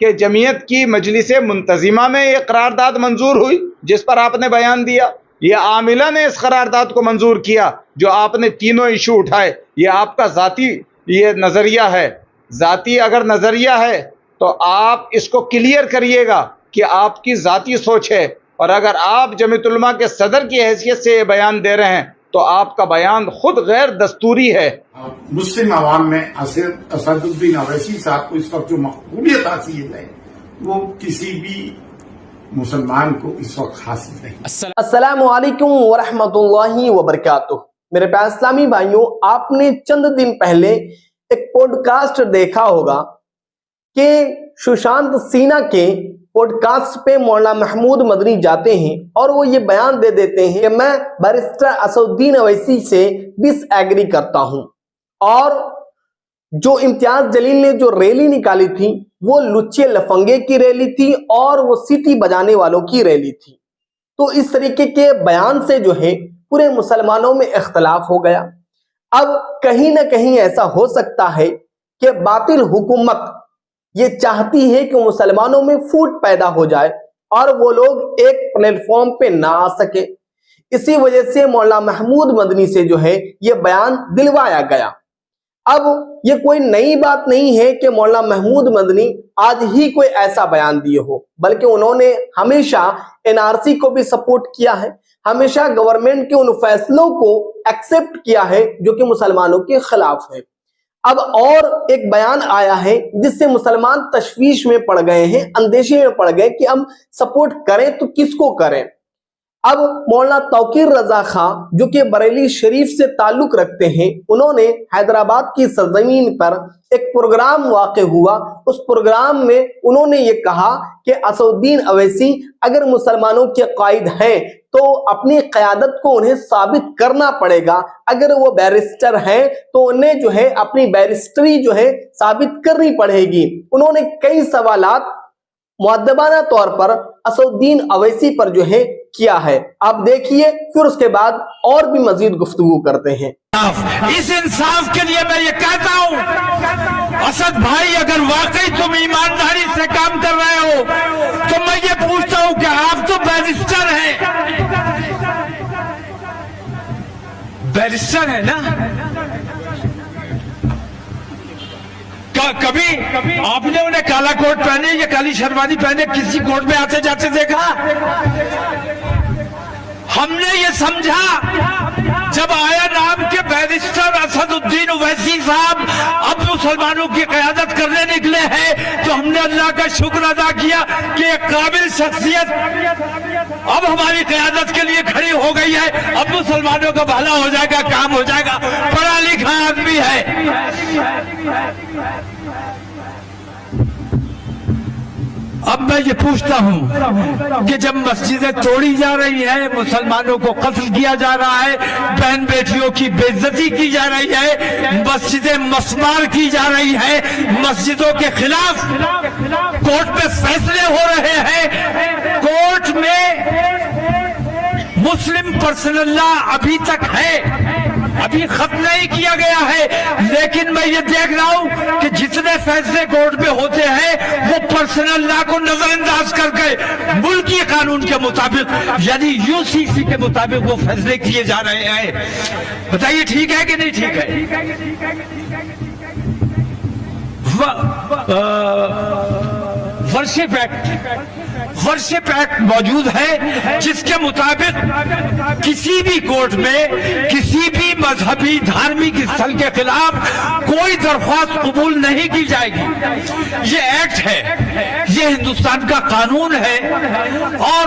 کہ جمعیت کی مجلس منتظمہ میں یہ قرارداد منظور ہوئی جس پر آپ نے بیان دیا؟ یہ عاملہ نے اس قرارداد کو منظور کیا جو آپ نے تینوں ایشو اٹھائے؟ یہ آپ کا ذاتی یہ نظریہ ہے، ذاتی اگر نظریہ ہے تو آپ اس کو کلیئر کریے گا کہ آپ کی ذاتی سوچ ہے، اور اگر آپ جمعیت علماء کے صدر کی حیثیت سے یہ بیان دے رہے ہیں تو آپ کا بیان خود غیر دستوری ہے۔ مسلم عوام میں اسدالدین اویسی صاحب کو اس وقت جو مقبولیت حاصل ہے وہ کسی بھی مسلمان کو اس وقت حاصل نہیں۔ السلام علیکم ورحمۃ اللہ وبرکاتہ۔ میرے پیارے اسلامی بھائیوں، آپ نے چند دن پہلے ایک پوڈ کاسٹ دیکھا ہوگا کہ سشانت سنہا کے پوڈ کاسٹ پہ مولانا محمود مدنی جاتے ہیں اور وہ یہ بیان دے دیتے ہیں کہ میں بیرسٹر اسدالدین اویسی سے ڈس ایگری کرتا ہوں، اور جو امتیاز جلیل نے جو ریلی نکالی تھی وہ لچے لفنگے کی ریلی تھی اور وہ سیٹی بجانے والوں کی ریلی تھی۔ تو اس طریقے کے بیان سے جو ہے پورے مسلمانوں میں اختلاف ہو گیا۔ اب کہیں نہ کہیں ایسا ہو سکتا ہے کہ باطل حکومت یہ چاہتی ہے کہ مسلمانوں میں فوٹ پیدا ہو جائے اور وہ لوگ ایک پلیٹ فارم پہ نہ آ سکے، اسی وجہ سے مولانا محمود مدنی سے جو ہے یہ بیان دلوایا گیا۔ اب یہ کوئی نئی بات نہیں ہے کہ مولانا محمود مدنی آج ہی کوئی ایسا بیان دیے ہو، بلکہ انہوں نے ہمیشہ NRC کو بھی سپورٹ کیا ہے، ہمیشہ گورنمنٹ کے ان فیصلوں کو ایکسپٹ کیا ہے جو کہ مسلمانوں کے خلاف ہے۔ اب اور ایک بیان آیا ہے جس سے مسلمان تشویش میں پڑ گئے ہیں، اندیشے میں پڑ گئے کہ ہم سپورٹ کریں تو کس کو کریں۔ اب مولانا توقیر رضا خان جو کہ بریلی شریف سے تعلق رکھتے ہیں، انہوں نے حیدرآباد کی سرزمین پر ایک پروگرام واقع ہوا، اس پروگرام میں انہوں نے یہ کہا کہ اسدالدین اویسی اگر مسلمانوں کے قائد ہیں تو اپنی قیادت کو انہیں ثابت کرنا پڑے گا، اگر وہ بیرسٹر ہیں تو انہیں جو ہے اپنی بیرسٹری جو ہے ثابت کرنی پڑے گی۔ انہوں نے کئی سوالات مؤدبانہ طور پر اسدالدین اویسی پر جو ہے کیا ہے، آپ دیکھیے، پھر اس کے بعد اور بھی مزید گفتگو کرتے ہیں۔ اس انصاف کے لیے میں یہ کہتا ہوں، اسد بھائی اگر واقعی تم ایمانداری سے کام کر رہے ہو تو میں یہ پوچھتا ہوں کہ آپ تو بیرسٹر ہیں، بیرسٹر ہیں نا؟ کبھی آپ نے انہیں کالا کوٹ پہنے یا کالی شیروانی پہنے کسی کوٹ میں آتے جاتے دیکھا؟ ہم نے یہ سمجھا جب آیا نام کے بیرسٹر اسدالدین اویسی صاحب اب مسلمانوں کی قیادت کرنے نکلے ہیں تو ہم نے اللہ کا شکر ادا کیا کہ ایک قابل شخصیت اب ہماری قیادت کے لیے کھڑی ہو گئی ہے، اب مسلمانوں کا بھلا ہو جائے گا، کام ہو جائے گا، پڑھا لکھا آدمی ہے۔ اب میں یہ پوچھتا ہوں کہ جب مسجدیں توڑی جا رہی ہیں، مسلمانوں کو قتل کیا جا رہا ہے، بہن بیٹیوں کی بے عزتی کی جا رہی ہے، مسجدیں مسمار کی جا رہی ہیں، مسجدوں کے خلاف کورٹ میں فیصلے ہو رہے ہیں، کورٹ میں مسلم پرسنل لا ابھی تک ہے، ابھی ختم نہیں کیا گیا ہے، لیکن میں یہ دیکھ رہا ہوں کہ جتنے فیصلے کورٹ میں ہوتے ہیں وہ پرسنل لا کو نظر انداز کر کے ملکی قانون کے مطابق یعنی UCC کے مطابق وہ فیصلے کیے جا رہے ہیں۔ بتائیے ٹھیک ہے کہ نہیں ٹھیک ہے؟ ورشپ ایکٹ موجود ہے جس کے مطابق کسی بھی کورٹ میں کسی بھی مذہبی دھارمک استھل کے خلاف کوئی درخواست قبول نہیں کی جائے گی۔ یہ ایکٹ ہے، یہ ہندوستان کا قانون ہے، اور